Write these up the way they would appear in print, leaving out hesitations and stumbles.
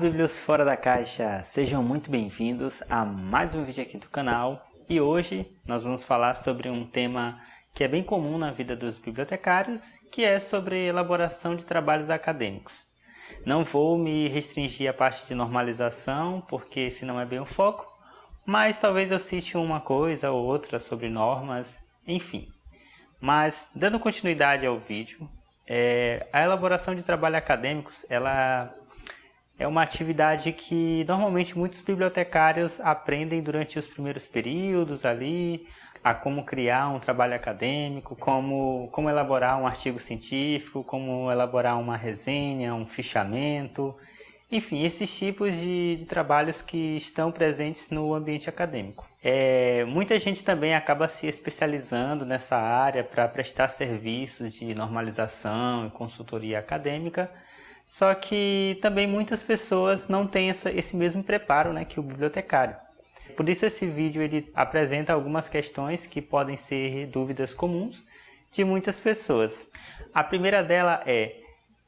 Bíblios fora da caixa, sejam muito bem-vindos a mais um vídeo aqui do canal. E hoje nós vamos falar sobre um tema que é bem comum na vida dos bibliotecários, que é sobre elaboração de trabalhos acadêmicos. Não vou me restringir à parte de normalização, porque esse não é bem o foco, mas talvez eu cite uma coisa ou outra sobre normas, enfim. Mas, dando continuidade ao vídeo, a elaboração de trabalhos acadêmicos, ela é uma atividade que normalmente muitos bibliotecários aprendem durante os primeiros períodos ali, a como criar um trabalho acadêmico, como elaborar um artigo científico, como elaborar uma resenha, um fichamento, enfim, esses tipos de trabalhos que estão presentes no ambiente acadêmico. Muita gente também acaba se especializando nessa área para prestar serviços de normalização e consultoria acadêmica, só que também muitas pessoas não têm esse mesmo preparo, né, que o bibliotecário. Por isso esse vídeo ele apresenta algumas questões que podem ser dúvidas comuns de muitas pessoas. A primeira dela é: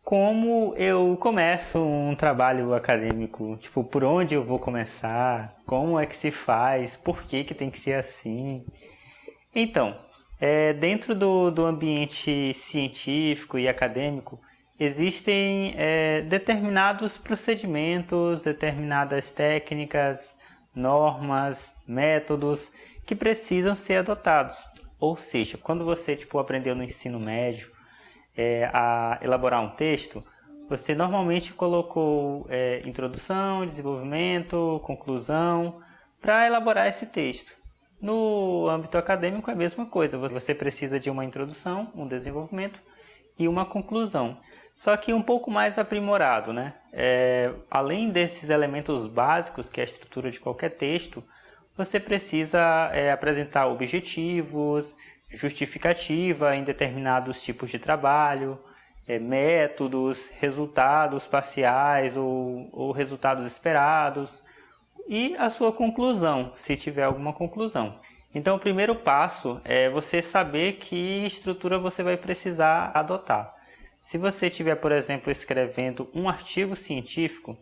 como eu começo um trabalho acadêmico? Tipo, por onde eu vou começar? Como é que se faz? Por que tem que ser assim? Então, dentro do ambiente científico e acadêmico, existem determinados procedimentos, determinadas técnicas, normas, métodos que precisam ser adotados. Ou seja, quando você aprendeu no ensino médio a elaborar um texto, você normalmente colocou introdução, desenvolvimento, conclusão para elaborar esse texto. No âmbito acadêmico é a mesma coisa, você precisa de uma introdução, um desenvolvimento e uma conclusão. Só que um pouco mais aprimorado, né? Além desses elementos básicos, que é a estrutura de qualquer texto, você precisa apresentar objetivos, justificativa em determinados tipos de trabalho, métodos, resultados parciais ou resultados esperados, e a sua conclusão, se tiver alguma conclusão. Então, o primeiro passo é você saber que estrutura você vai precisar adotar. Se você estiver, por exemplo, escrevendo um artigo científico,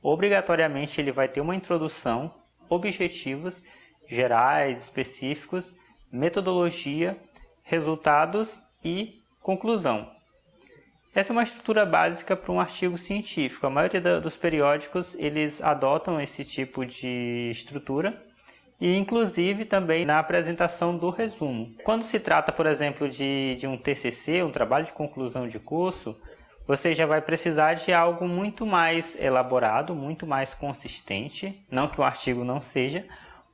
obrigatoriamente ele vai ter uma introdução, objetivos gerais, específicos, metodologia, resultados e conclusão. Essa é uma estrutura básica para um artigo científico. A maioria dos periódicos eles adotam esse tipo de estrutura, e inclusive também na apresentação do resumo. Quando se trata, por exemplo, de um TCC, um trabalho de conclusão de curso, você já vai precisar de algo muito mais elaborado, muito mais consistente, não que um artigo não seja,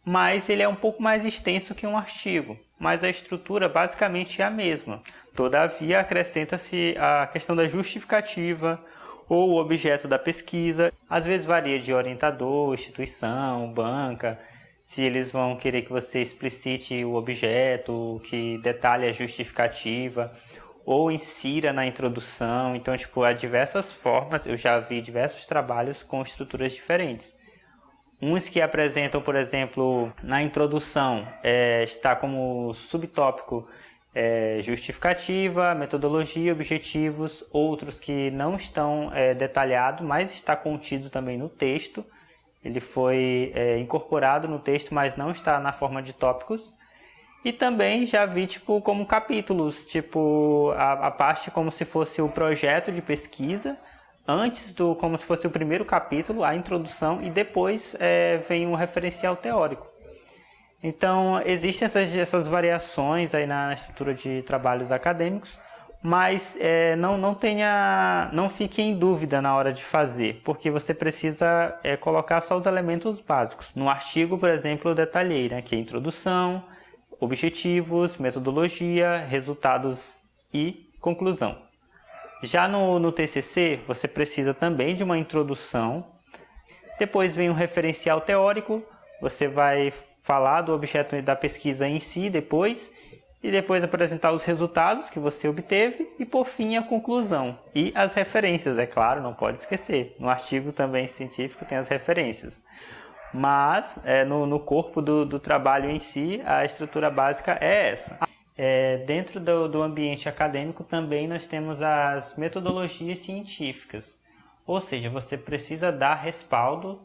mas ele é um pouco mais extenso que um artigo, mas a estrutura basicamente é a mesma. Todavia, acrescenta-se a questão da justificativa ou o objeto da pesquisa. Às vezes varia de orientador, instituição, banca, se eles vão querer que você explicite o objeto, que detalhe a justificativa, ou insira na introdução. Então, há diversas formas. Eu já vi diversos trabalhos com estruturas diferentes. Uns que apresentam, por exemplo, na introdução, está como subtópico justificativa, metodologia, objetivos. Outros que não estão detalhados, mas está contido também no texto. Ele foi incorporado no texto, mas não está na forma de tópicos. E também já vi como capítulos, a parte como se fosse o projeto de pesquisa, antes como se fosse o primeiro capítulo, a introdução, e depois vem um referencial teórico. Então, existem essas variações aí na estrutura de trabalhos acadêmicos, mas não fique em dúvida na hora de fazer, porque você precisa colocar só os elementos básicos. No artigo, por exemplo, eu detalhei, né, que é introdução, objetivos, metodologia, resultados e conclusão. Já no TCC, você precisa também de uma introdução, depois vem um referencial teórico, você vai falar do objeto da pesquisa em si e depois apresentar os resultados que você obteve e, por fim, a conclusão. E as referências, é claro, não pode esquecer. No artigo também científico tem as referências. Mas, no corpo do trabalho em si, a estrutura básica é essa. Dentro do ambiente acadêmico também nós temos as metodologias científicas. Ou seja, você precisa dar respaldo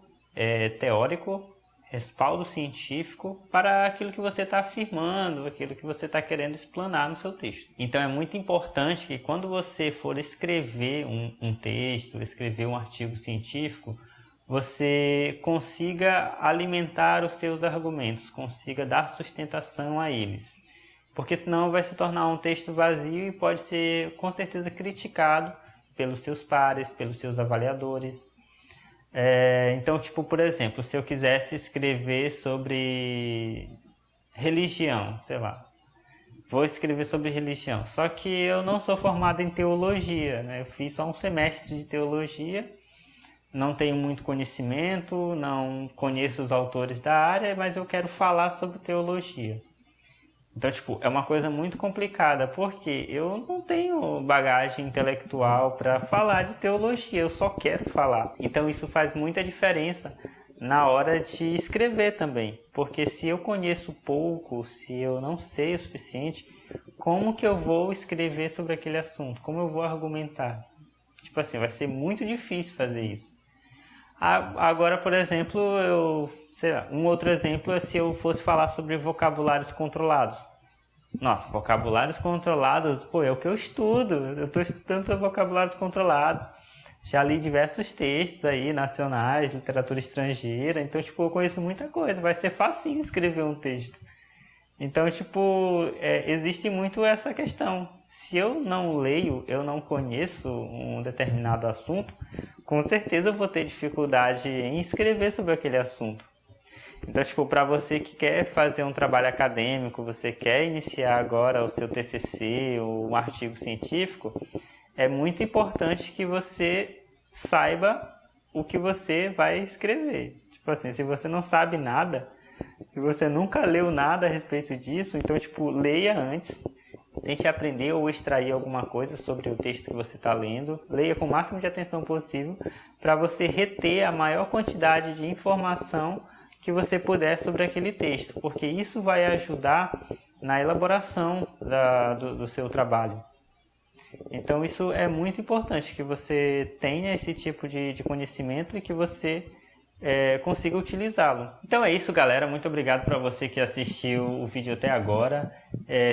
teórico, respaldo científico para aquilo que você está afirmando, aquilo que você está querendo explanar no seu texto. Então é muito importante que quando você for escrever um texto, escrever um artigo científico, você consiga alimentar os seus argumentos, consiga dar sustentação a eles. Porque senão vai se tornar um texto vazio e pode ser com certeza criticado pelos seus pares, pelos seus avaliadores. Então, tipo, por exemplo, se eu quisesse escrever sobre religião, sei lá, vou escrever sobre religião, só que eu não sou formado em teologia, né? Eu fiz só um semestre de teologia, não tenho muito conhecimento, não conheço os autores da área, mas eu quero falar sobre teologia. Então, tipo, é uma coisa muito complicada, porque eu não tenho bagagem intelectual para falar de teologia, eu só quero falar. Então, isso faz muita diferença na hora de escrever também, porque se eu conheço pouco, se eu não sei o suficiente, como que eu vou escrever sobre aquele assunto? Como eu vou argumentar? Tipo assim, vai ser muito difícil fazer isso. Agora, por exemplo, um outro exemplo é se eu fosse falar sobre vocabulários controlados. Nossa, vocabulários controlados, pô, é o que eu estudo. Eu estou estudando sobre vocabulários controlados. Já li diversos textos aí, nacionais, literatura estrangeira. Então, tipo, eu conheço muita coisa. Vai ser facinho escrever um texto. Então, tipo, existe muito essa questão. Se eu não leio, eu não conheço um determinado assunto, com certeza eu vou ter dificuldade em escrever sobre aquele assunto. Então, tipo, para você que quer fazer um trabalho acadêmico, você quer iniciar agora o seu TCC ou um artigo científico, é muito importante que você saiba o que você vai escrever. Tipo assim, se você não sabe nada, se você nunca leu nada a respeito disso, então, tipo, leia antes. Tente aprender ou extrair alguma coisa sobre o texto que você está lendo. Leia com o máximo de atenção possível para você reter a maior quantidade de informação que você puder sobre aquele texto, porque isso vai ajudar na elaboração do seu trabalho. Então, isso é muito importante, que você tenha esse tipo de conhecimento e que você consiga utilizá-lo. Então é isso, galera. Muito obrigado para você que assistiu o vídeo até agora.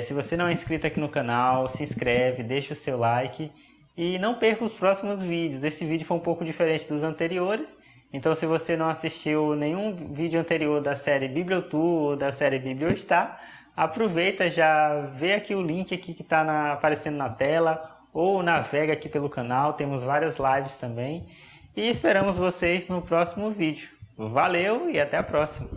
Se você não é inscrito aqui no canal, se inscreve, deixa o seu like e não perca os próximos vídeos. Esse vídeo foi um pouco diferente dos anteriores, então se você não assistiu nenhum vídeo anterior da série Bibliotour ou da série Bibliostar, aproveita, já vê aqui o link aqui que está aparecendo na tela ou navega aqui pelo canal. Temos várias lives também. E esperamos vocês no próximo vídeo. Valeu e até a próxima!